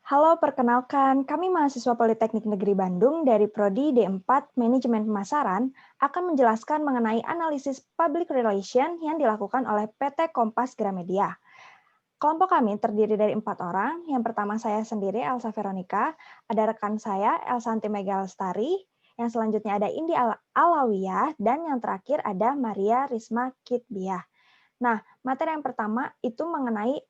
Halo, perkenalkan, kami mahasiswa Politeknik Negeri Bandung dari Prodi D4 Manajemen Pemasaran akan menjelaskan mengenai analisis public relation yang dilakukan oleh PT Kompas Gramedia. Kelompok kami terdiri dari 4 orang. Yang pertama saya sendiri, Elsa Veronica, ada rekan saya, Elsanti Megalestari, yang selanjutnya ada Indi Alawiyah, dan yang terakhir ada Maria Risma Kitbiah. Nah, materi yang pertama itu mengenai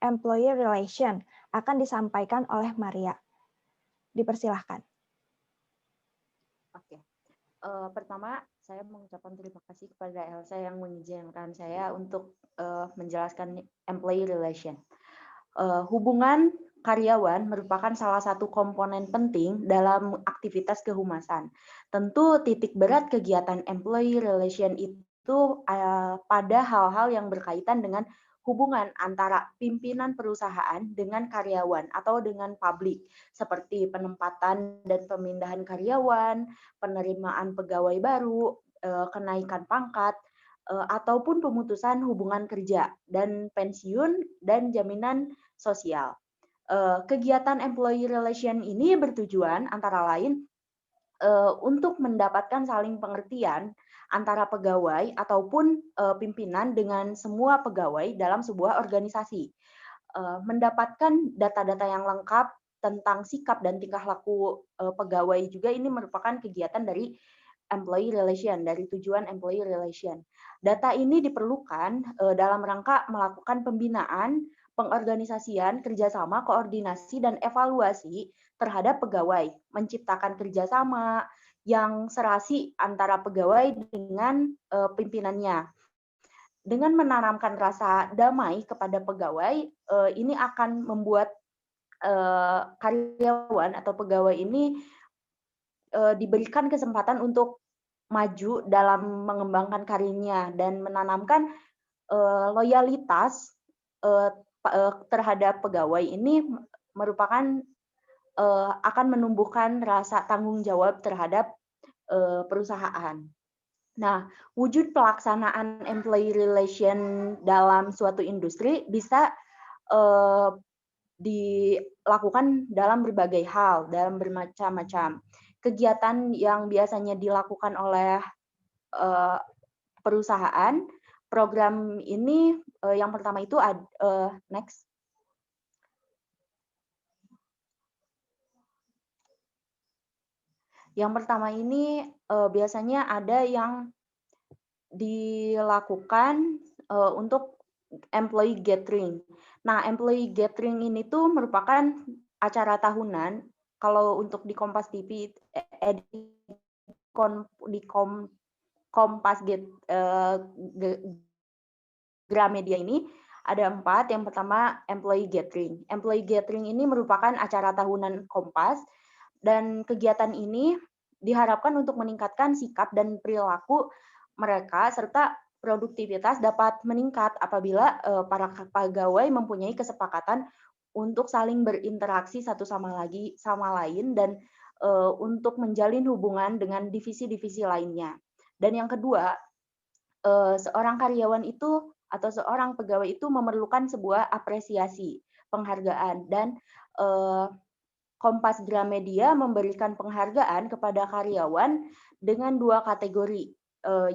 employee relation akan disampaikan oleh Maria. Dipersilahkan. Oke. Pertama, saya mengucapkan terima kasih kepada Elsa yang mengizinkan saya untuk menjelaskan employee relation. Hubungan karyawan merupakan salah satu komponen penting dalam aktivitas kehumasan. Tentu titik berat kegiatan employee relation itu pada hal-hal yang berkaitan dengan hubungan antara pimpinan perusahaan dengan karyawan atau dengan publik, seperti penempatan dan pemindahan karyawan, penerimaan pegawai baru, kenaikan pangkat, ataupun pemutusan hubungan kerja dan pensiun dan jaminan sosial. Kegiatan employee relation ini bertujuan antara lain untuk mendapatkan saling pengertian antara pegawai ataupun pimpinan dengan semua pegawai dalam sebuah organisasi. Mendapatkan data-data yang lengkap tentang sikap dan tingkah laku pegawai juga ini merupakan kegiatan dari employee relation, dari tujuan employee relation. Data ini diperlukan dalam rangka melakukan pembinaan, pengorganisasian, kerjasama, koordinasi, dan evaluasi terhadap pegawai, menciptakan kerjasama yang serasi antara pegawai dengan pimpinannya. Dengan menanamkan rasa damai kepada pegawai, ini akan membuat karyawan atau pegawai ini diberikan kesempatan untuk maju dalam mengembangkan karirnya dan menanamkan loyalitas terhadap pegawai ini merupakan akan menumbuhkan rasa tanggung jawab terhadap perusahaan. Nah, wujud pelaksanaan employee relation dalam suatu industri bisa dilakukan dalam berbagai hal, dalam bermacam-macam. Kegiatan yang biasanya dilakukan oleh perusahaan, program ini yang pertama itu next. Yang pertama ini biasanya ada yang dilakukan untuk employee gathering. Nah, employee gathering ini tuh merupakan acara tahunan. Kalau untuk di Kompas TV, Kompas Gramedia ini ada 4. Yang pertama, employee gathering. Employee gathering ini merupakan acara tahunan Kompas, dan kegiatan ini diharapkan untuk meningkatkan sikap dan perilaku mereka serta produktivitas dapat meningkat apabila para pegawai mempunyai kesepakatan untuk saling berinteraksi satu sama lain dan untuk menjalin hubungan dengan divisi-divisi lainnya. Dan yang kedua, seorang karyawan itu atau seorang pegawai itu memerlukan sebuah apresiasi, penghargaan, dan Kompas Gramedia memberikan penghargaan kepada karyawan dengan 2 kategori,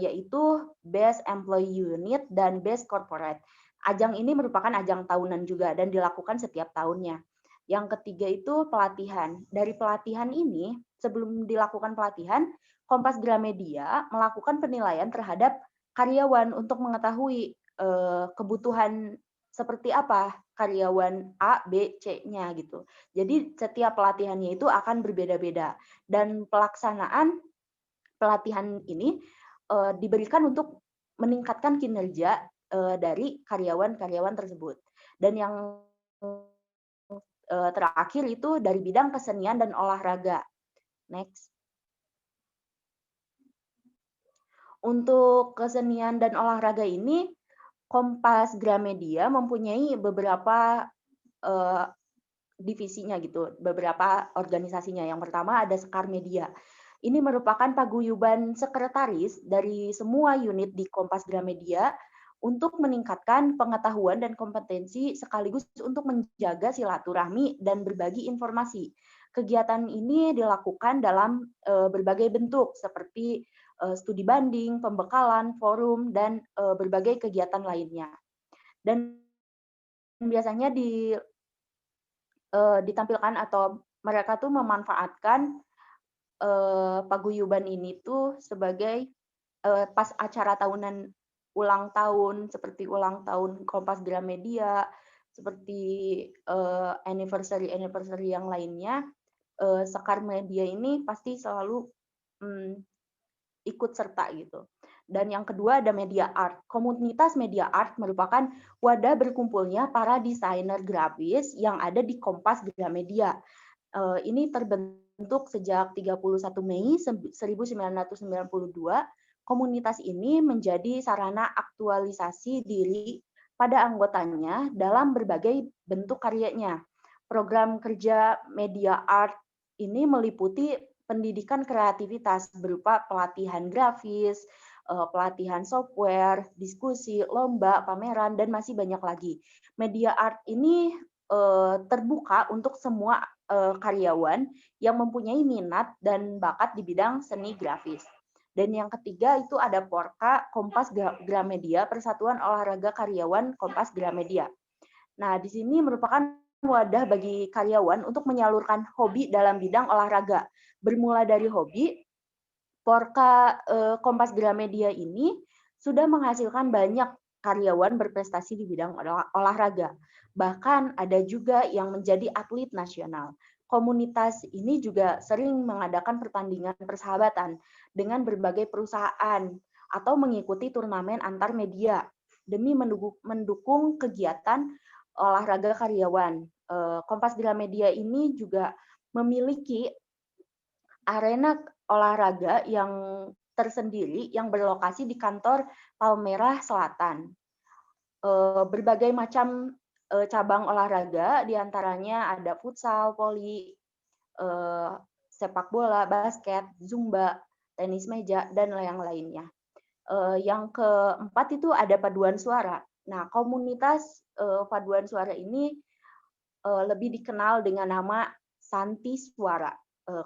yaitu Best Employee Unit dan Best Corporate. Ajang ini merupakan ajang tahunan juga dan dilakukan setiap tahunnya. Yang ketiga itu pelatihan. Dari pelatihan ini, sebelum dilakukan pelatihan, Kompas Gramedia melakukan penilaian terhadap karyawan untuk mengetahui kebutuhan seperti apa karyawan A, B, C-nya gitu. Jadi setiap pelatihannya itu akan berbeda-beda dan pelaksanaan pelatihan ini diberikan untuk meningkatkan kinerja dari karyawan-karyawan tersebut. Dan yang terakhir itu dari bidang kesenian dan olahraga. Next. Untuk kesenian dan olahraga ini, Kompas Gramedia mempunyai beberapa divisinya gitu, beberapa organisasinya. Yang pertama ada Sekar Media. Ini merupakan paguyuban sekretaris dari semua unit di Kompas Gramedia untuk meningkatkan pengetahuan dan kompetensi sekaligus untuk menjaga silaturahmi dan berbagi informasi. Kegiatan ini dilakukan dalam berbagai bentuk seperti studi banding, pembekalan, forum, dan berbagai kegiatan lainnya. Dan biasanya ditampilkan atau mereka tuh memanfaatkan paguyuban ini tuh sebagai pas acara tahunan ulang tahun, seperti ulang tahun Kompas Gramedia, seperti anniversary yang lainnya, Sekar Media ini pasti selalu ikut serta gitu. Dan yang kedua ada media art. Komunitas media art merupakan wadah berkumpulnya para desainer grafis yang ada di Kompas Gramedia. Ini terbentuk sejak 31 Mei 1992. Komunitas ini menjadi sarana aktualisasi diri pada anggotanya dalam berbagai bentuk karyanya. Program kerja media art ini meliputi pendidikan kreativitas berupa pelatihan grafis, pelatihan software, diskusi, lomba, pameran, dan masih banyak lagi. Media art ini terbuka untuk semua karyawan yang mempunyai minat dan bakat di bidang seni grafis. Dan yang ketiga itu ada Porka, Kompas Gramedia, Persatuan Olahraga Karyawan Kompas Gramedia. Nah, di sini merupakan wadah bagi karyawan untuk menyalurkan hobi dalam bidang olahraga. Bermula dari hobi, Porka Kompas Gramedia ini sudah menghasilkan banyak karyawan berprestasi di bidang olahraga. Bahkan ada juga yang menjadi atlet nasional. Komunitas ini juga sering mengadakan pertandingan persahabatan dengan berbagai perusahaan atau mengikuti turnamen antar media demi mendukung kegiatan olahraga karyawan. Kompas Gramedia ini juga memiliki arena olahraga yang tersendiri yang berlokasi di kantor Palmerah Selatan. Berbagai macam cabang olahraga, diantaranya ada futsal, voli, sepak bola, basket, zumba, tenis meja, dan yang lainnya. Yang keempat itu ada paduan suara. Nah, komunitas paduan suara ini lebih dikenal dengan nama Santi Suara.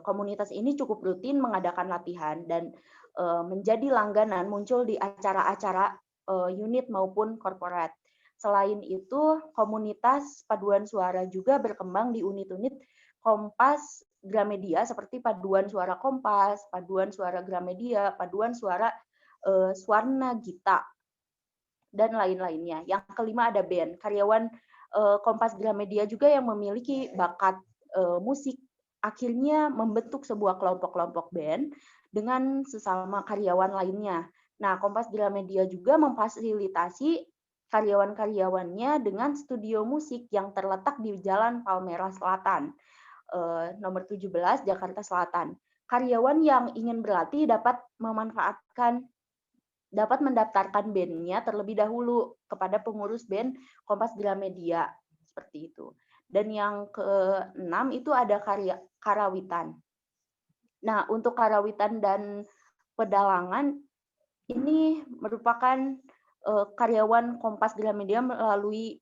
Komunitas ini cukup rutin mengadakan latihan dan menjadi langganan muncul di acara-acara unit maupun korporat. Selain itu, komunitas paduan suara juga berkembang di unit-unit Kompas Gramedia seperti paduan suara Kompas, paduan suara Gramedia, paduan suara Swarna Gita, dan lain-lainnya. Yang kelima ada band. Karyawan Kompas Gramedia juga yang memiliki bakat musik akhirnya membentuk sebuah kelompok-kelompok band dengan sesama karyawan lainnya. Nah, Kompas Gramedia juga memfasilitasi karyawan-karyawannya dengan studio musik yang terletak di Jalan Palmerah Selatan, nomor 17, Jakarta Selatan. Karyawan yang ingin berlatih dapat mendaftarkan band-nya terlebih dahulu kepada pengurus band Kompas Gramedia, seperti itu. Dan yang keenam itu ada karawitan. Nah, untuk karawitan dan pedalangan ini merupakan karyawan Kompas Gramedia melalui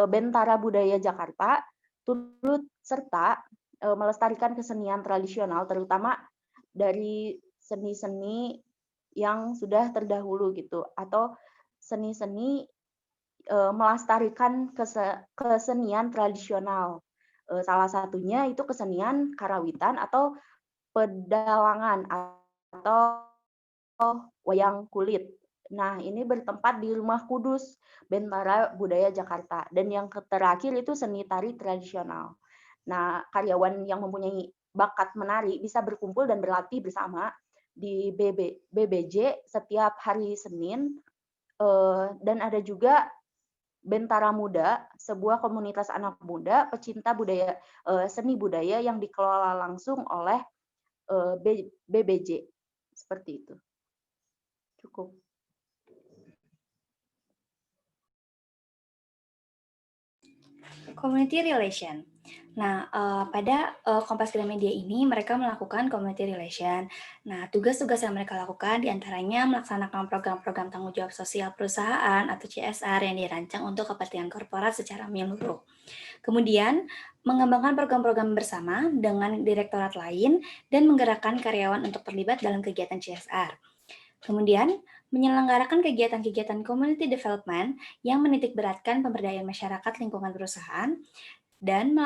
Bentara Budaya Jakarta turut serta melestarikan kesenian tradisional, terutama dari seni-seni yang sudah terdahulu gitu, atau seni-seni melestarikan kesenian tradisional. Salah satunya itu kesenian karawitan atau pedalangan atau wayang kulit. Nah, ini bertempat di Rumah Kudus, Bentara Budaya Jakarta. Dan yang terakhir itu seni tari tradisional. Nah, karyawan yang mempunyai bakat menari bisa berkumpul dan berlatih bersama di BBJ setiap hari Senin. Dan ada juga Bentara Muda, sebuah komunitas anak muda pecinta budaya seni budaya yang dikelola langsung oleh BBJ. Seperti itu. Cukup. Community relation. Nah, pada Kompas Gramedia ini mereka melakukan community relation. Nah, tugas-tugas yang mereka lakukan diantaranya melaksanakan program-program tanggung jawab sosial perusahaan atau CSR yang dirancang untuk kepentingan korporat secara menyeluruh. Kemudian, mengembangkan program-program bersama dengan direktorat lain dan menggerakkan karyawan untuk terlibat dalam kegiatan CSR. Kemudian, menyelenggarakan kegiatan-kegiatan community development yang menitikberatkan pemberdayaan masyarakat lingkungan perusahaan dan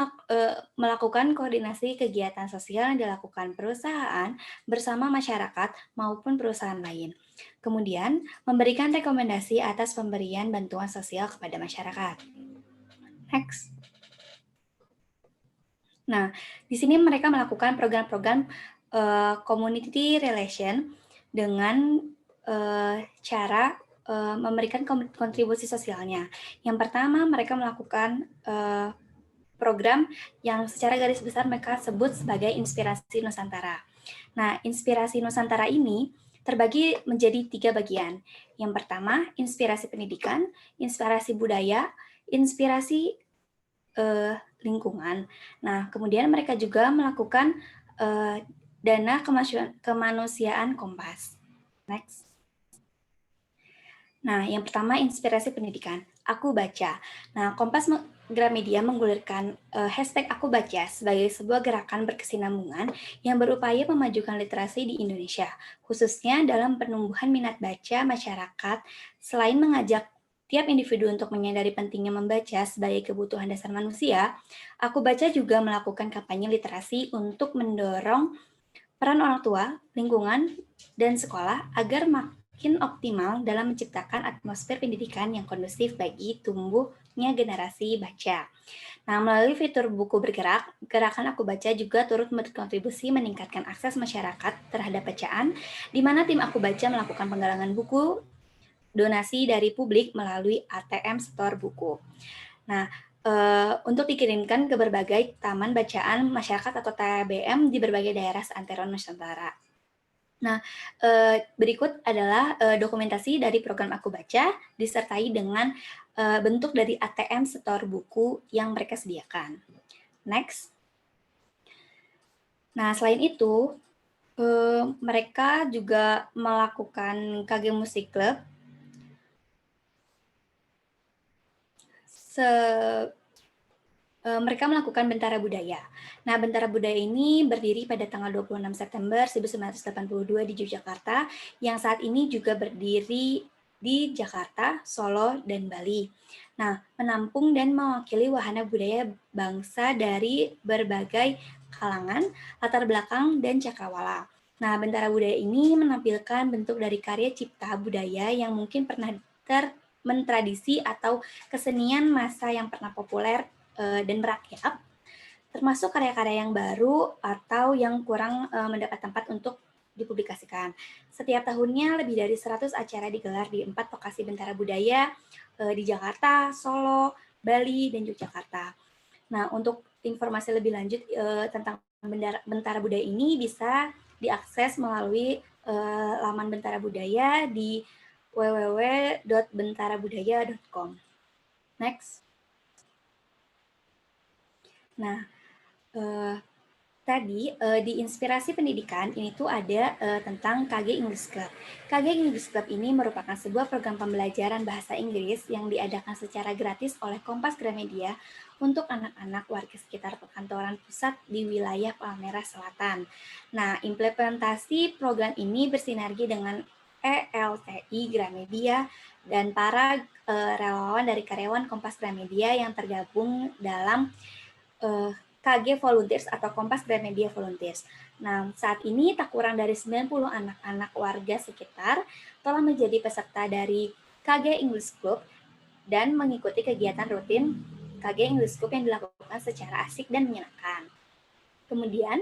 melakukan koordinasi kegiatan sosial yang dilakukan perusahaan bersama masyarakat maupun perusahaan lain. Kemudian, memberikan rekomendasi atas pemberian bantuan sosial kepada masyarakat. Next. Nah, di sini mereka melakukan program-program community relation dengan cara memberikan kontribusi sosialnya. Yang pertama, mereka melakukan program yang secara garis besar mereka sebut sebagai Inspirasi Nusantara. Nah, Inspirasi Nusantara ini terbagi menjadi 3 bagian. Yang pertama, inspirasi pendidikan, inspirasi budaya, inspirasi lingkungan. Nah, kemudian mereka juga melakukan dana kemanusiaan Kompas. Next. Nah, yang pertama inspirasi pendidikan. Aku baca. Nah, Kompas Gramedia menggulirkan hashtag Aku Baca sebagai sebuah gerakan berkesinambungan yang berupaya memajukan literasi di Indonesia, khususnya dalam penumbuhan minat baca masyarakat. Selain mengajak tiap individu untuk menyadari pentingnya membaca sebagai kebutuhan dasar manusia, Aku Baca juga melakukan kampanye literasi untuk mendorong peran orang tua, lingkungan, dan sekolah agar makin optimal dalam menciptakan atmosfer pendidikan yang kondusif bagi tumbuhnya generasi baca. Nah, melalui fitur buku bergerak, gerakan Aku Baca juga turut berkontribusi meningkatkan akses masyarakat terhadap bacaan, di mana tim Aku Baca melakukan penggalangan buku, donasi dari publik melalui ATM Store Buku. Nah, untuk dikirimkan ke berbagai taman bacaan masyarakat atau TBM di berbagai daerah seantero Nusantara. Nah, berikut adalah dokumentasi dari program Aku Baca disertai dengan bentuk dari ATM Store Buku yang mereka sediakan. Next. Nah, selain itu, mereka juga melakukan KG Musik Club mereka melakukan Bentara Budaya. Nah, Bentara Budaya ini berdiri pada tanggal 26 September 1982 di Yogyakarta, yang saat ini juga berdiri di Jakarta, Solo, dan Bali. Nah, menampung dan mewakili wahana budaya bangsa dari berbagai kalangan, latar belakang, dan cakrawala. Nah, Bentara Budaya ini menampilkan bentuk dari karya cipta budaya yang mungkin pernah mentradisi atau kesenian masa yang pernah populer dan merakyat, termasuk karya-karya yang baru atau yang kurang mendapat tempat untuk dipublikasikan. Setiap tahunnya lebih dari 100 acara digelar di 4 lokasi Bentara Budaya di Jakarta, Solo, Bali, dan Yogyakarta. Nah, untuk informasi lebih lanjut tentang Bentara Budaya ini bisa diakses melalui laman Bentara Budaya di www.bentarabudaya.com. Next. Nah, tadi di Inspirasi Pendidikan ini tuh ada tentang KG English Club. KG English Club ini merupakan sebuah program pembelajaran bahasa Inggris yang diadakan secara gratis oleh Kompas Gramedia untuk anak-anak warga sekitar perkantoran pusat di wilayah Palmerah Selatan. Nah, implementasi program ini bersinergi dengan ELTI Gramedia dan para relawan dari karyawan Kompas Gramedia yang tergabung dalam KG Volunteers atau Kompas Gramedia Volunteers. Nah, saat ini tak kurang dari 90 anak-anak warga sekitar telah menjadi peserta dari KG English Club dan mengikuti kegiatan rutin KG English Club yang dilakukan secara asik dan menyenangkan. Kemudian,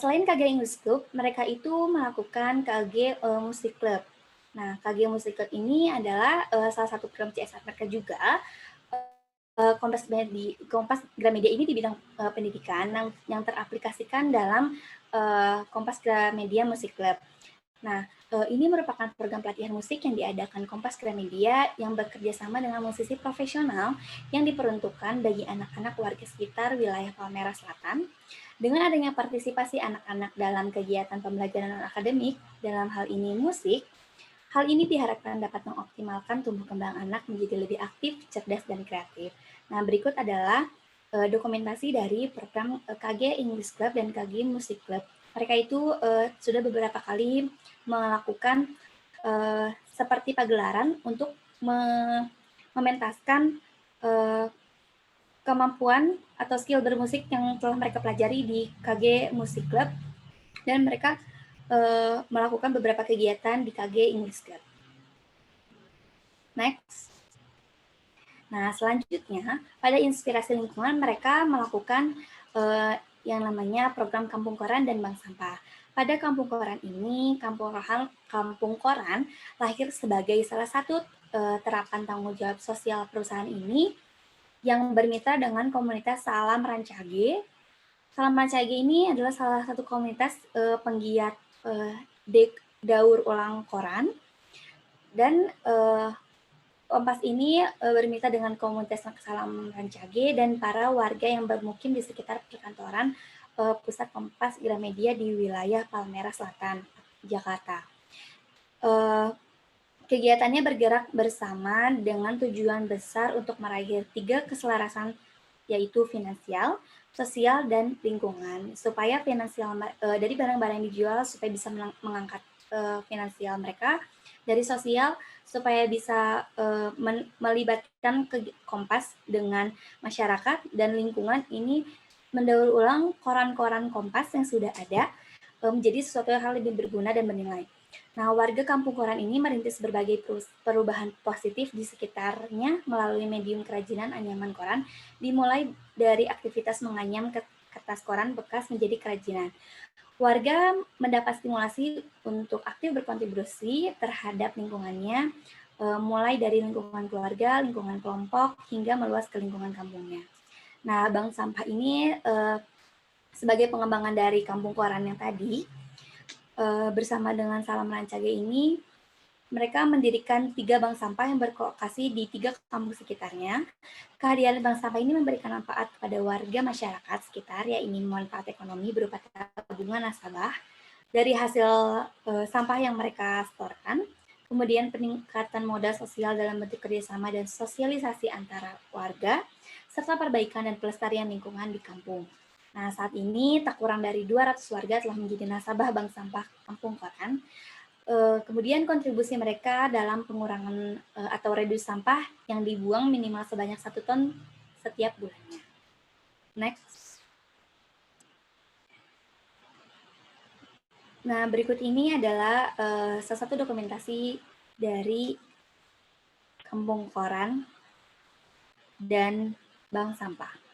selain KG English Club, mereka itu melakukan KG Music Club. Nah, KG Music Club ini adalah salah satu program CSR mereka juga. Kompas Gramedia ini di bidang pendidikan yang teraplikasikan dalam Kompas Gramedia Music Club. Nah, ini merupakan program pelatihan musik yang diadakan Kompas Gramedia yang bekerja sama dengan musisi profesional yang diperuntukkan bagi anak-anak warga sekitar wilayah Palmera Selatan. Dengan adanya partisipasi anak-anak dalam kegiatan pembelajaran akademik, dalam hal ini musik, hal ini diharapkan dapat mengoptimalkan tumbuh kembang anak menjadi lebih aktif, cerdas, dan kreatif. Nah, berikut adalah dokumentasi dari program KG English Club dan KG Music Club. Mereka itu sudah beberapa kali melakukan seperti pagelaran untuk mementaskan kemampuan atau skill bermusik yang telah mereka pelajari di KG Music Club, dan mereka melakukan beberapa kegiatan di KG English Club. Next. Nah, selanjutnya, pada inspirasi lingkungan, mereka melakukan yang namanya program Kampung Koran dan Bank Sampah. Pada Kampung Koran ini, Kampung Koran lahir sebagai salah satu terapan tanggung jawab sosial perusahaan ini yang bermitra dengan komunitas Salam Rancage. Salam Rancage ini adalah salah satu komunitas penggiat daur ulang koran, dan Kompas ini bermitra dengan komunitas Salam Rancage dan para warga yang bermukim di sekitar perkantoran pusat Kompas Gramedia di wilayah Palmera Selatan, Jakarta. Kegiatannya bergerak bersama dengan tujuan besar untuk meraih 3 keselarasan, yaitu finansial, sosial, dan lingkungan, supaya finansial dari barang-barang yang dijual supaya bisa mengangkat finansial mereka, dari sosial supaya bisa melibatkan Kompas dengan masyarakat, dan lingkungan ini mendaur ulang koran-koran Kompas yang sudah ada menjadi sesuatu hal lebih berguna dan bernilai. Nah, warga Kampung Koran ini merintis berbagai perubahan positif di sekitarnya melalui medium kerajinan anyaman koran, dimulai dari aktivitas menganyam kertas koran bekas menjadi kerajinan. Warga mendapat stimulasi untuk aktif berkontribusi terhadap lingkungannya, mulai dari lingkungan keluarga, lingkungan kelompok, hingga meluas ke lingkungan kampungnya. Nah, Bank Sampah ini sebagai pengembangan dari Kampung Koran yang tadi, bersama dengan Salam Rancage ini, mereka mendirikan 3 bank sampah yang berlokasi di 3 kampung sekitarnya. Kehadiran bank sampah ini memberikan manfaat kepada warga masyarakat sekitar yang ingin manfaat ekonomi berupa tabungan nasabah dari hasil sampah yang mereka setorkan, kemudian peningkatan modal sosial dalam bentuk kerjasama dan sosialisasi antara warga, serta perbaikan dan pelestarian lingkungan di kampung. Nah, saat ini tak kurang dari 200 warga telah menjadi nasabah Bank Sampah Kampung Koran. Kemudian kontribusi mereka dalam pengurangan atau reduksi sampah yang dibuang minimal sebanyak 1 ton setiap bulannya. Next. Nah, berikut ini adalah salah satu dokumentasi dari Kampung Koran dan Bank Sampah.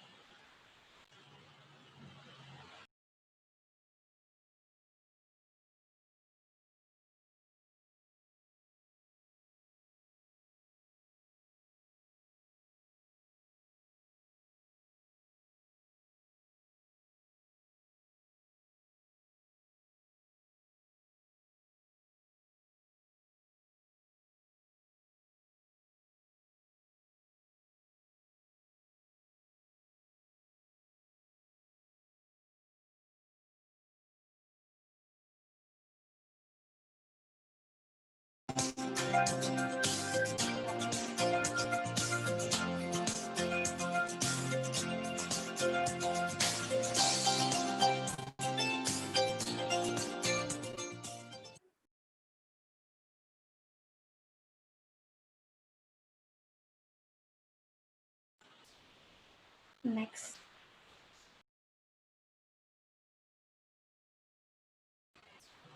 Next.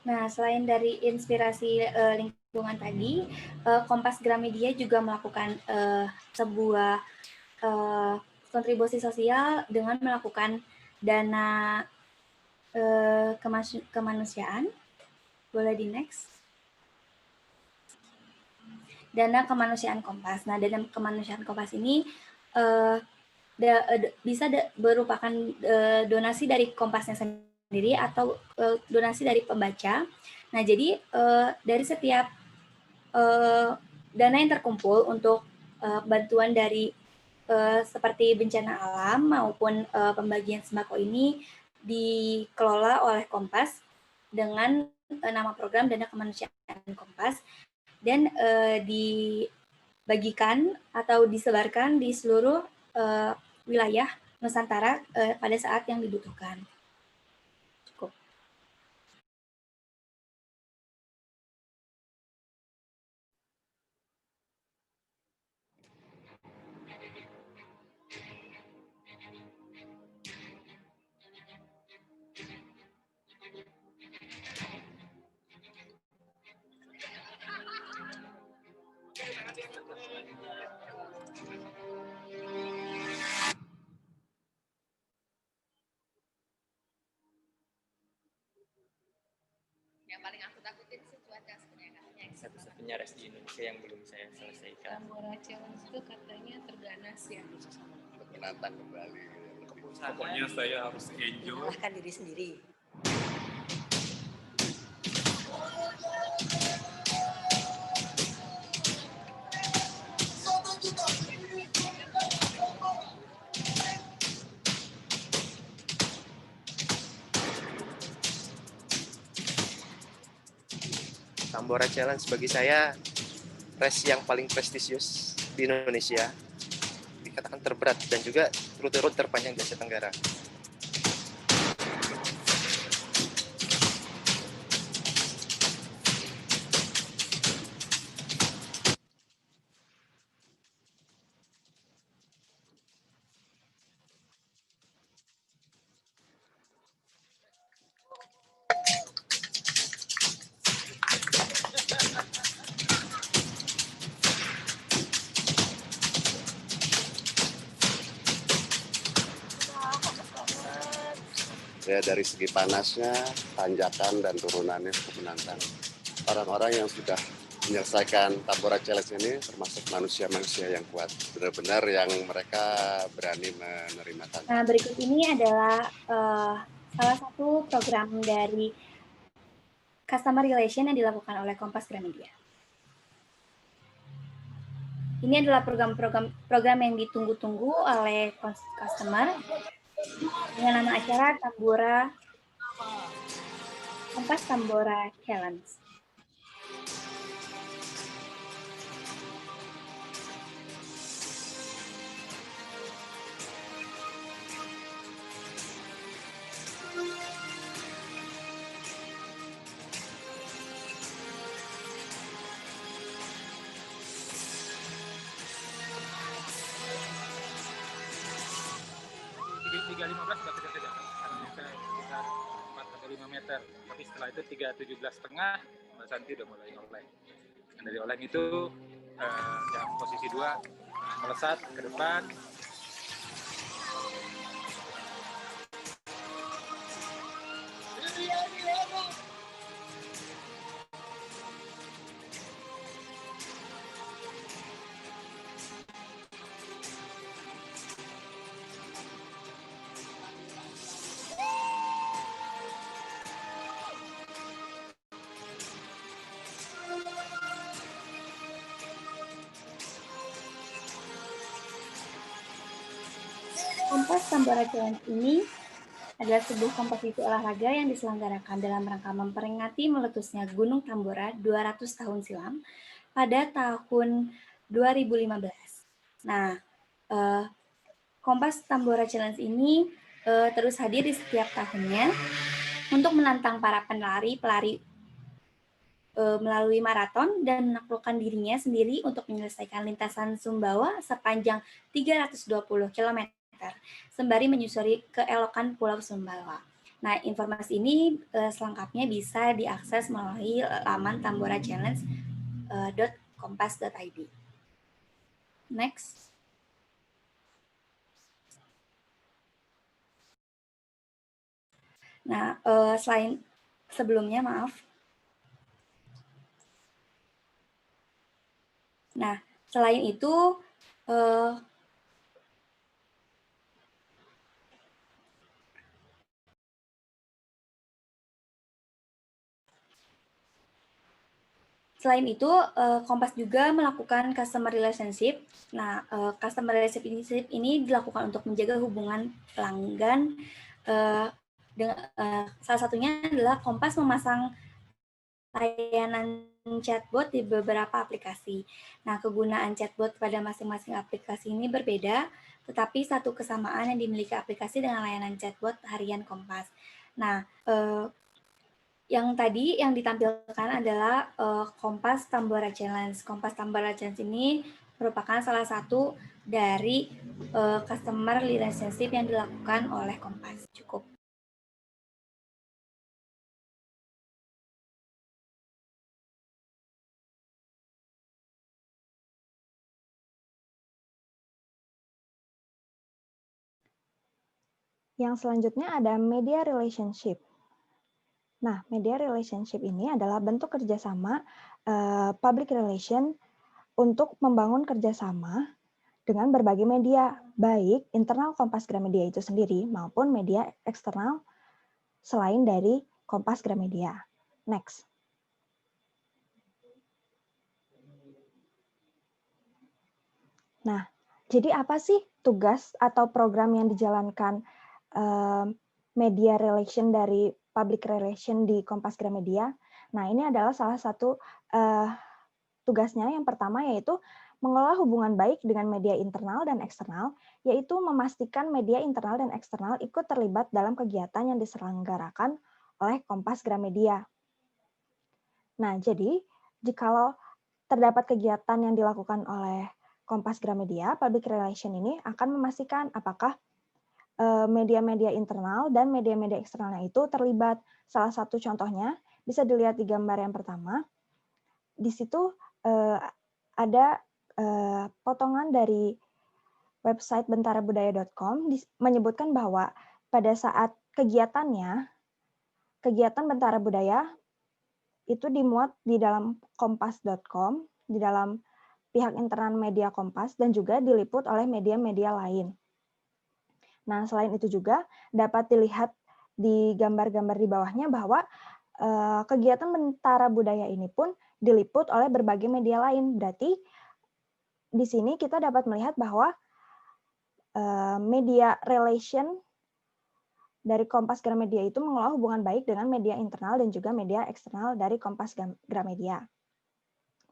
Nah, selain dari inspirasi lingkungan tadi, Kompas Gramedia juga melakukan sebuah kontribusi sosial dengan melakukan dana kemanusiaan. Boleh di next. Dana kemanusiaan Kompas. Nah, dana kemanusiaan Kompas ini bisa merupakan donasi dari Kompasnya sendiri atau donasi dari pembaca Nah, jadi dari setiap dana yang terkumpul untuk bantuan dari seperti bencana alam maupun pembagian sembako ini dikelola oleh Kompas dengan nama program Dana Kemanusiaan Kompas dan dibagikan atau disebarkan di seluruh wilayah Nusantara pada saat yang dibutuhkan. Cukup. Yang paling aku takutin sih cuaca sebenarnya, katanya satu-satunya res di Indonesia yang belum saya selesaikan. Tambora Challenge itu katanya terganas ya. Untuk menantang kembali. Pokoknya saya harus enjoy. Mengalahkan diri sendiri. Tambora Challenge bagi saya race yang paling prestisius di Indonesia, dikatakan terberat dan juga rute terpanjang di Asia Tenggara. Ya, dari segi panasnya, tanjakan dan turunannya cukup menantang. Orang-orang yang sudah menyelesaikan Tambora Challenge ini termasuk manusia-manusia yang kuat, benar-benar yang mereka berani menerima tantangan. Nah, berikut ini adalah salah satu program dari Customer Relation yang dilakukan oleh Kompas Gramedia. Ini adalah program yang ditunggu-tunggu oleh customer dengan nama acara Kompas Tambora Challenge. sudah kejar-kejar karena kita sekitar 4-5 meter, tapi setelah itu 3:17.5 Mbak Santi udah mulai oleng. Dan dari oleng itu yang posisi 2 melesat ke depan. Kompas Tambora Challenge ini adalah sebuah kompetisi olahraga yang diselenggarakan dalam rangka memperingati meletusnya Gunung Tambora 200 tahun silam pada tahun 2015. Nah, Kompas Tambora Challenge ini terus hadir di setiap tahunnya untuk menantang para pelari melalui maraton dan menaklukkan dirinya sendiri untuk menyelesaikan lintasan Sumbawa sepanjang 320 km. Sembari menyusuri keelokan Pulau Sumbawa. Nah, informasi ini selengkapnya bisa diakses melalui laman tamborachallenge.kompas.id. Next. Nah, selain sebelumnya, maaf. Nah, selain itu, Selain itu, Kompas juga melakukan customer relationship. Nah, customer relationship ini dilakukan untuk menjaga hubungan pelanggan. Salah satunya adalah Kompas memasang layanan chatbot di beberapa aplikasi. Nah, kegunaan chatbot pada masing-masing aplikasi ini berbeda, tetapi satu kesamaan yang dimiliki aplikasi dengan layanan chatbot harian Kompas. Nah, yang tadi yang ditampilkan adalah Kompas Tambora Challenge. Kompas Tambora Challenge ini merupakan salah satu dari customer relationship yang dilakukan oleh Kompas. Cukup. Yang selanjutnya ada media relationship. Nah, media relationship ini adalah bentuk kerjasama public relation untuk membangun kerjasama dengan berbagai media, baik internal Kompas Gramedia itu sendiri maupun media eksternal selain dari Kompas Gramedia. Next. Nah, jadi apa sih tugas atau program yang dijalankan media relation dari public relation di Kompas Gramedia? Nah, ini adalah salah satu tugasnya. Yang pertama yaitu mengelola hubungan baik dengan media internal dan eksternal, yaitu memastikan media internal dan eksternal ikut terlibat dalam kegiatan yang diselenggarakan oleh Kompas Gramedia. Nah, jadi jikalau terdapat kegiatan yang dilakukan oleh Kompas Gramedia, public relation ini akan memastikan apakah media-media internal dan media-media eksternalnya itu terlibat. Salah satu contohnya bisa dilihat di gambar yang pertama. Di situ ada potongan dari website bentarabudaya.com menyebutkan bahwa pada saat kegiatan Bentara Budaya itu dimuat di dalam kompas.com, di dalam pihak internal media Kompas, dan juga diliput oleh media-media lain. Nah, selain itu juga dapat dilihat di gambar-gambar di bawahnya bahwa kegiatan Bentara Budaya ini pun diliput oleh berbagai media lain. Berarti di sini kita dapat melihat bahwa media relation dari Kompas Gramedia itu mengelola hubungan baik dengan media internal dan juga media eksternal dari Kompas Gramedia.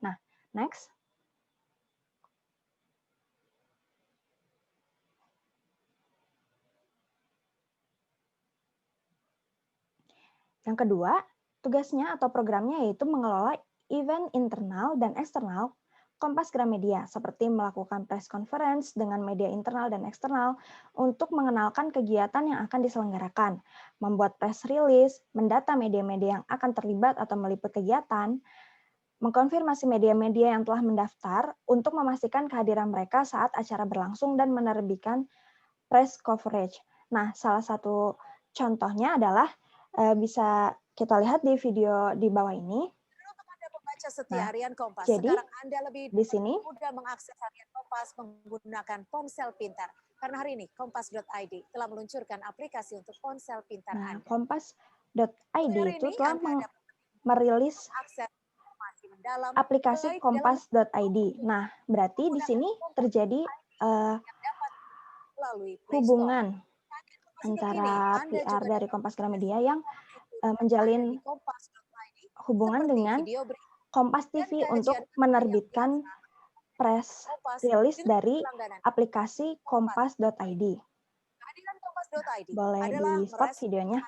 Nah, next. Yang kedua, tugasnya atau programnya yaitu mengelola event internal dan eksternal Kompas Gramedia, seperti melakukan press conference dengan media internal dan eksternal untuk mengenalkan kegiatan yang akan diselenggarakan, membuat press release, mendata media-media yang akan terlibat atau meliput kegiatan, mengkonfirmasi media-media yang telah mendaftar untuk memastikan kehadiran mereka saat acara berlangsung dan menerbitkan press coverage. Nah, salah satu contohnya adalah bisa kita lihat di video di bawah ini. Setia harian Kompas. Jadi sekarang Anda lebih di sini mudah mengakses harian Kompas menggunakan ponsel pintar. Karena hari ini kompas.id telah meluncurkan aplikasi untuk ponsel pintar Anda. Kompas.id itu telah merilis aplikasi kompas.id. Nah, berarti di sini terjadi hubungan antara PR dari Kompas Gramedia yang menjalin hubungan dengan Kompas TV untuk menerbitkan press release dari aplikasi kompas.id. Boleh di stop videonya.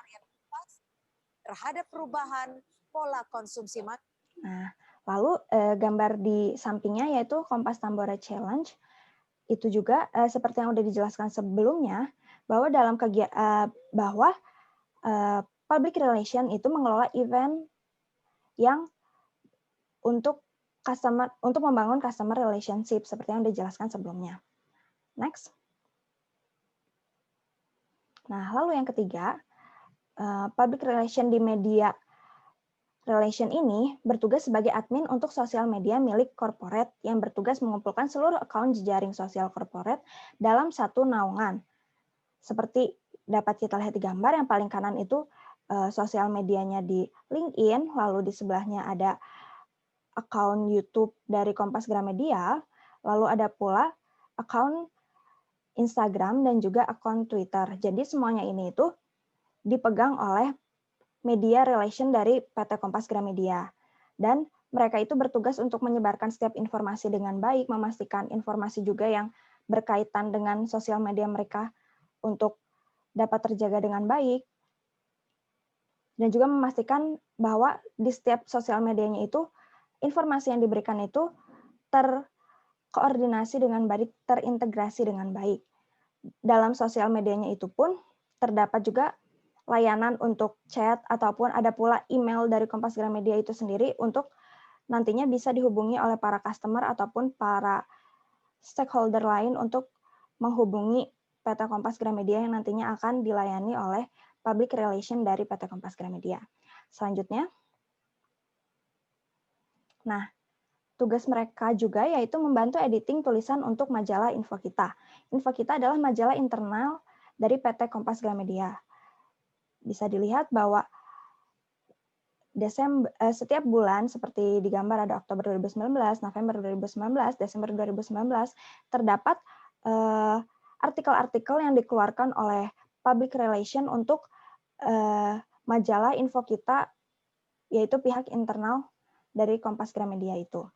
Terhadap perubahan pola konsumsi masyarakat. Nah, lalu gambar di sampingnya yaitu Kompas Tambora Challenge. Itu juga seperti yang sudah dijelaskan sebelumnya bahwa dalam public relation itu mengelola event yang untuk membangun customer relationship seperti yang dijelaskan sebelumnya. Next. Nah, lalu yang ketiga, public relation di media relation ini bertugas sebagai admin untuk sosial media milik corporate yang bertugas mengumpulkan seluruh akun jejaring sosial corporate dalam satu naungan. Seperti dapat kita lihat di gambar yang paling kanan itu sosial medianya di LinkedIn, lalu di sebelahnya ada akun YouTube dari Kompas Gramedia, lalu ada pula akun Instagram dan juga akun Twitter. Jadi semuanya ini itu dipegang oleh media relation dari PT Kompas Gramedia. Dan mereka itu bertugas untuk menyebarkan setiap informasi dengan baik, memastikan informasi juga yang berkaitan dengan sosial media mereka untuk dapat terjaga dengan baik, dan juga memastikan bahwa di setiap sosial medianya itu informasi yang diberikan itu terkoordinasi dengan baik, terintegrasi dengan baik. Dalam sosial medianya itu pun terdapat juga layanan untuk chat ataupun ada pula email dari Kompas Gramedia itu sendiri untuk nantinya bisa dihubungi oleh para customer ataupun para stakeholder lain untuk menghubungi PT Kompas Gramedia yang nantinya akan dilayani oleh public relation dari PT Kompas Gramedia. Selanjutnya, nah, tugas mereka juga yaitu membantu editing tulisan untuk majalah Info Kita. Info Kita adalah majalah internal dari PT Kompas Gramedia. Bisa dilihat bahwa setiap bulan seperti digambar ada Oktober 2019, November 2019, Desember 2019, terdapat artikel-artikel yang dikeluarkan oleh public relation untuk majalah Info Kita, yaitu pihak internal dari Kompas Gramedia itu.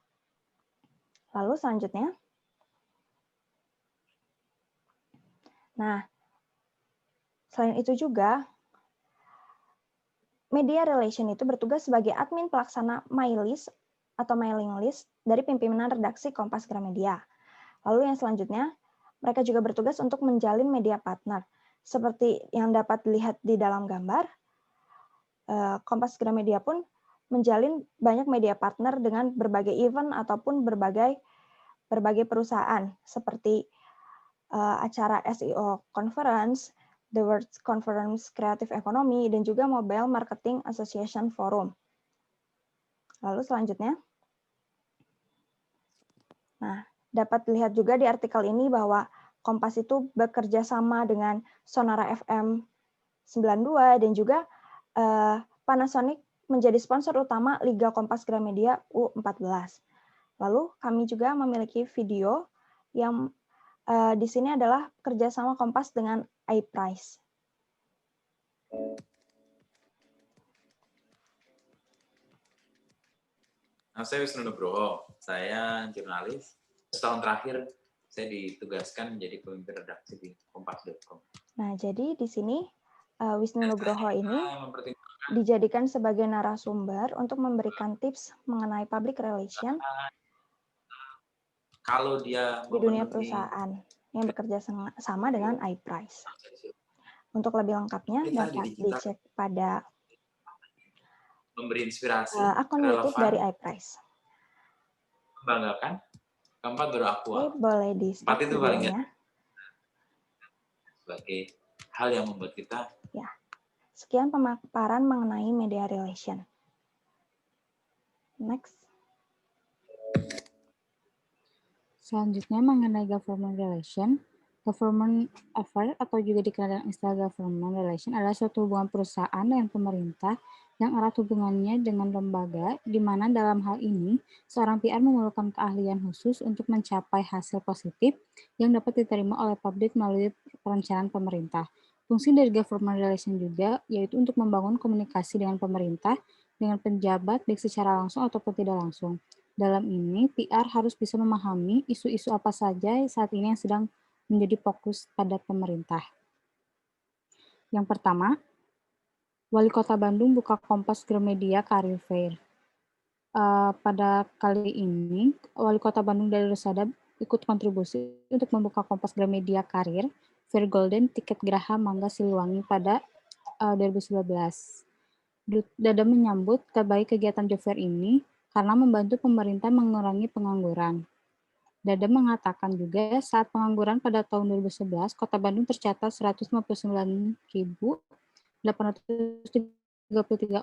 Lalu selanjutnya, nah, selain itu juga, media relation itu bertugas sebagai admin pelaksana MyList atau mailing list dari pimpinan redaksi Kompas Gramedia. Lalu yang selanjutnya, mereka juga bertugas untuk menjalin media partner. Seperti yang dapat dilihat di dalam gambar, Kompas Gramedia pun menjalin banyak media partner dengan berbagai event ataupun berbagai perusahaan, seperti acara SEO Conference, The World Conference Creative Economy, dan juga Mobile Marketing Association Forum. Lalu selanjutnya, nah, dapat dilihat juga di artikel ini bahwa Kompas itu bekerja sama dengan Sonara FM 92 dan juga Panasonic menjadi sponsor utama Liga Kompas Gramedia U14. Lalu kami juga memiliki video yang di sini adalah kerjasama Kompas dengan iPrize. Saya Wisnu Nugroho, saya jurnalis. Setahun terakhir saya ditugaskan menjadi pemimpin redaksi di kompas.com. Nah, jadi di sini Wisnu Nugroho ini dijadikan sebagai narasumber untuk memberikan tips mengenai public relation kalau dia di dunia perusahaan yang bekerja sama dengan iPrize. Untuk lebih lengkapnya dapat dicek pada memberi inspirasi, akun YouTube dari iPrize. Membanggakan, keempat berakual. Oke, boleh di-stop itu paling videonya. Sebagai hal yang membuat kita. Ya, sekian pemaparan mengenai media relation. Next. Selanjutnya mengenai government relation. Government affair atau juga dikenal dengan istilah government relation adalah suatu hubungan perusahaan dengan pemerintah yang erat hubungannya dengan lembaga, di mana dalam hal ini seorang PR memerlukan keahlian khusus untuk mencapai hasil positif yang dapat diterima oleh publik melalui perencanaan pemerintah. Fungsi dari government relation juga yaitu untuk membangun komunikasi dengan pemerintah, dengan pejabat baik secara langsung ataupun tidak langsung. Dalam ini, PR harus bisa memahami isu-isu apa saja saat ini yang sedang menjadi fokus pada pemerintah. Yang pertama, Wali Kota Bandung buka Kompas Gramedia Career Fair. Pada kali ini, Wali Kota Bandung dari Rusada ikut kontribusi untuk membuka Kompas Gramedia Career Fair Golden Tiket Geraha Mangga Siliwangi pada 2019. Dada menyambut baik kegiatan job fair ini karena membantu pemerintah mengurangi pengangguran. Dada mengatakan juga saat pengangguran pada tahun 2011, Kota Bandung tercatat 159.833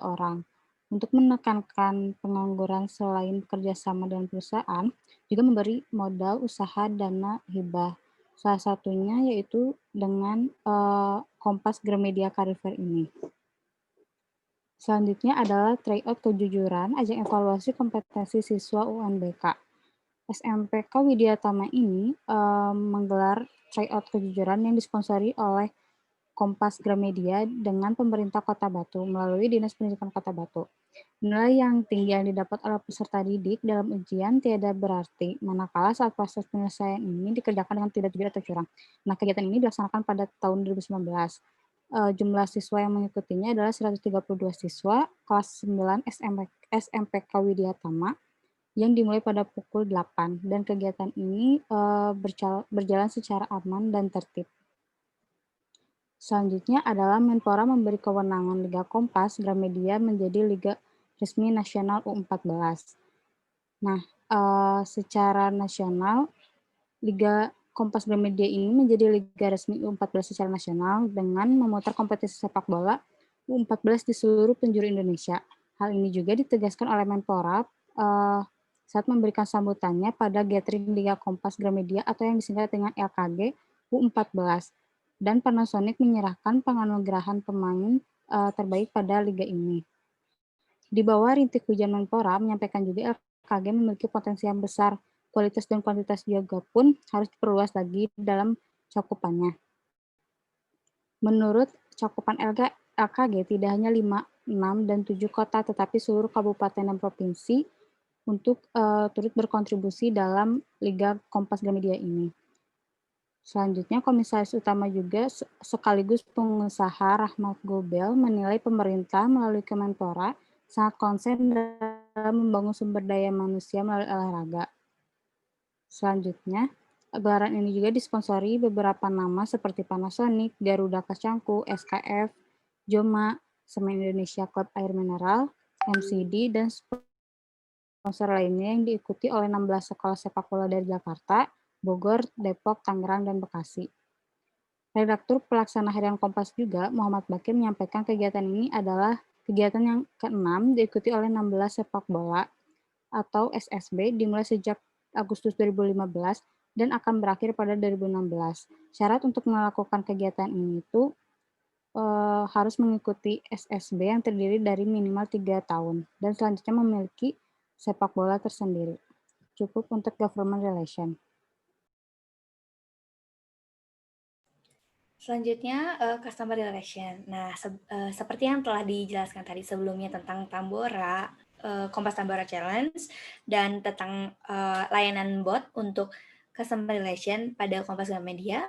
orang. Untuk menekankan pengangguran selain bekerjasama dengan perusahaan, juga memberi modal usaha dana hibah. Salah satunya yaitu dengan Kompas Gramedia Career Fair ini. Selanjutnya adalah tryout kejujuran, ajang evaluasi kompetensi siswa UNBK. SMPK Widya Tama ini menggelar tryout kejujuran yang disponsori oleh Kompas Gramedia dengan pemerintah Kota Batu melalui Dinas Pendidikan Kota Batu. Nilai yang tinggi yang didapat oleh peserta didik dalam ujian tiada berarti, manakala saat proses penyelesaian ini dikerjakan dengan tidak jujur atau curang. Nah, kegiatan ini dilaksanakan pada tahun 2019. Jumlah siswa yang mengikutinya adalah 132 siswa kelas 9 SMPK Widya Tama yang dimulai pada pukul 8 dan kegiatan ini berjalan secara aman dan tertib. Selanjutnya adalah Menpora memberi kewenangan Liga Kompas Gramedia menjadi Liga Resmi Nasional U14. Nah, secara nasional, Liga Kompas Gramedia ini menjadi Liga Resmi U14 secara nasional dengan memutar kompetisi sepak bola U14 di seluruh penjuru Indonesia. Hal ini juga ditegaskan oleh Menpora saat memberikan sambutannya pada gathering Liga Kompas Gramedia atau yang disingkat dengan LKG U14. Dan Panasonic menyerahkan penganugerahan pemain terbaik pada liga ini. Di bawah rintik hujan Menpora menyampaikan juga LKG memiliki potensi yang besar, kualitas dan kuantitas juga pun harus diperluas lagi dalam cakupannya. Menurut cakupan LKG tidak hanya 5, 6, dan 7 kota, tetapi seluruh kabupaten dan provinsi untuk turut berkontribusi dalam Liga Kompas Gramedia ini. Selanjutnya, Komisaris Utama juga sekaligus pengusaha Rahmat Gobel menilai pemerintah melalui Kemenpora sangat konsen dalam membangun sumber daya manusia melalui olahraga. Selanjutnya, gelaran ini juga disponsori beberapa nama seperti Panasonic, Garuda Kacangku, SKF, Joma, Semen Indonesia Klub Air Mineral, MCD, dan sponsor lainnya yang diikuti oleh 16 sekolah sepak bola dari Jakarta, Bogor, Depok, Tangerang, dan Bekasi. Redaktur Pelaksana Harian Kompas juga, Muhammad Bakir, menyampaikan kegiatan ini adalah kegiatan yang ke-6 diikuti oleh 16 sepak bola atau SSB dimulai sejak Agustus 2015 dan akan berakhir pada 2016. Syarat untuk melakukan kegiatan ini itu harus mengikuti SSB yang terdiri dari minimal 3 tahun dan selanjutnya memiliki sepak bola tersendiri. Cukup untuk government relation. Selanjutnya, customer relation. Nah, seperti yang telah dijelaskan tadi sebelumnya tentang Tambora, Kompas Tambora Challenge, dan tentang layanan bot untuk customer relation pada Kompas Gramedia.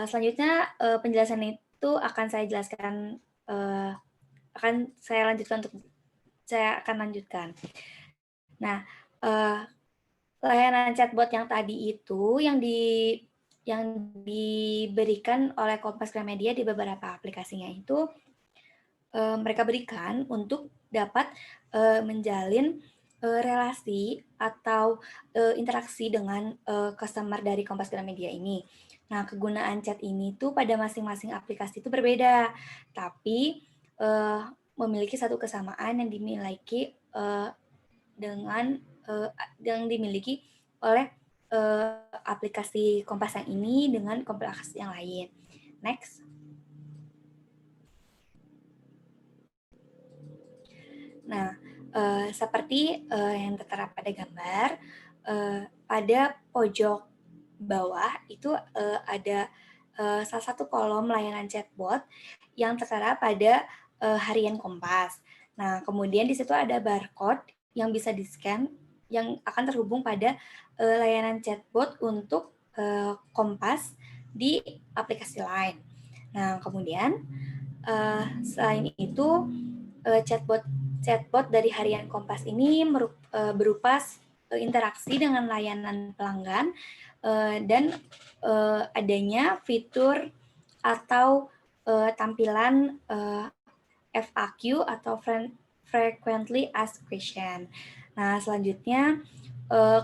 Selanjutnya, penjelasan itu akan saya jelaskan, saya akan lanjutkan. Nah, layanan chatbot yang tadi itu yang diberikan oleh Kompas Gramedia di beberapa aplikasinya itu mereka berikan untuk dapat menjalin relasi atau interaksi dengan customer dari Kompas Gramedia ini. Nah, kegunaan chat ini tuh pada masing-masing aplikasi itu berbeda, tapi memiliki satu kesamaan yang dimiliki yang dimiliki oleh aplikasi Kompas yang ini dengan aplikasi yang lain. Next. Nah, seperti yang tertera pada gambar, pada pojok bawah itu ada salah satu kolom layanan chatbot yang tertera pada harian Kompas. Nah, kemudian di situ ada barcode yang bisa di-scan yang akan terhubung pada layanan chatbot untuk Kompas di aplikasi lain. Nah, kemudian selain itu chatbot dari harian Kompas ini berupa interaksi dengan layanan pelanggan dan adanya fitur atau tampilan FAQ atau Frequently Asked Question. Nah, selanjutnya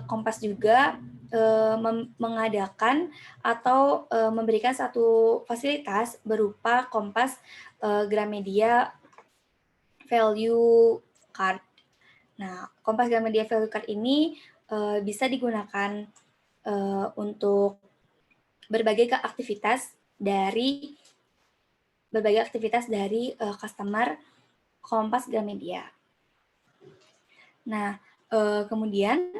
Kompas juga mengadakan atau memberikan satu fasilitas berupa Kompas Gramedia Value Card. Nah, Kompas Gramedia Value Card ini bisa digunakan untuk berbagai aktivitas dari customer Kompas Gramedia. Nah, kemudian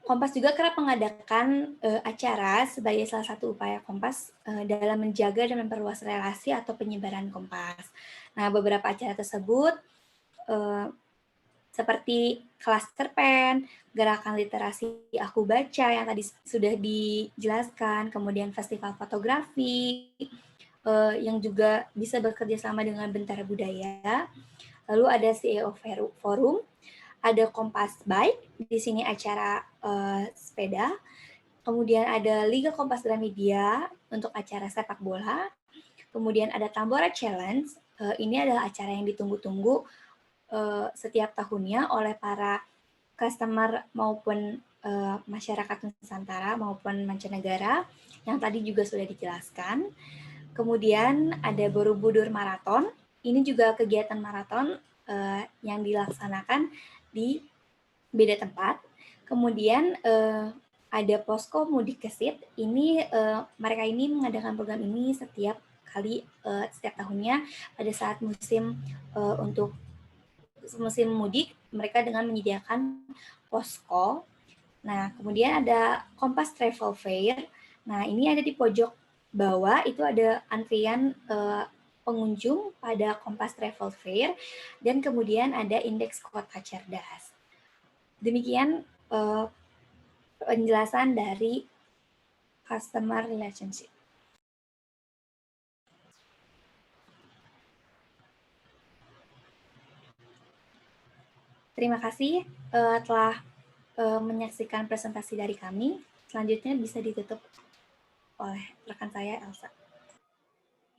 Kompas juga kerap mengadakan acara sebagai salah satu upaya Kompas dalam menjaga dan memperluas relasi atau penyebaran Kompas. Nah, beberapa acara tersebut seperti kelas cerpen, gerakan literasi Aku Baca yang tadi sudah dijelaskan, kemudian festival fotografi, yang juga bisa bekerja sama dengan Bentara Budaya. Lalu ada CEO Forum, ada Kompas Bike, di sini acara sepeda. Kemudian ada Liga Kompas Gramedia untuk acara sepak bola. Kemudian ada Tambora Challenge, ini adalah acara yang ditunggu-tunggu setiap tahunnya oleh para customer maupun masyarakat Nusantara maupun mancanegara yang tadi juga sudah dijelaskan. Kemudian ada Borobudur Marathon, ini juga kegiatan maraton yang dilaksanakan di beda tempat. Kemudian ada Posko Mudik Kesit, ini mereka ini mengadakan program ini setiap kali setiap tahunnya pada saat musim untuk musim mudik, mereka dengan menyediakan posko. Nah, kemudian ada Kompas Travel Fair. Nah, ini ada di pojok bawah, itu ada antrian pengunjung pada Kompas Travel Fair, dan kemudian ada indeks kota cerdas. Demikian penjelasan dari customer relationship. Terima kasih telah menyaksikan presentasi dari kami. Selanjutnya bisa ditutup oleh rekan saya, Elsa.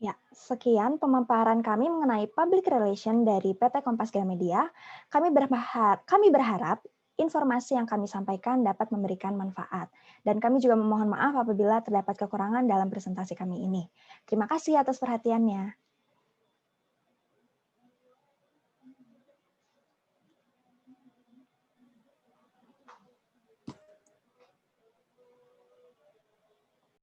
Ya, sekian pemaparan kami mengenai public relation dari PT Kompas Gramedia. Kami berharap informasi yang kami sampaikan dapat memberikan manfaat. Dan kami juga memohon maaf apabila terdapat kekurangan dalam presentasi kami ini. Terima kasih atas perhatiannya.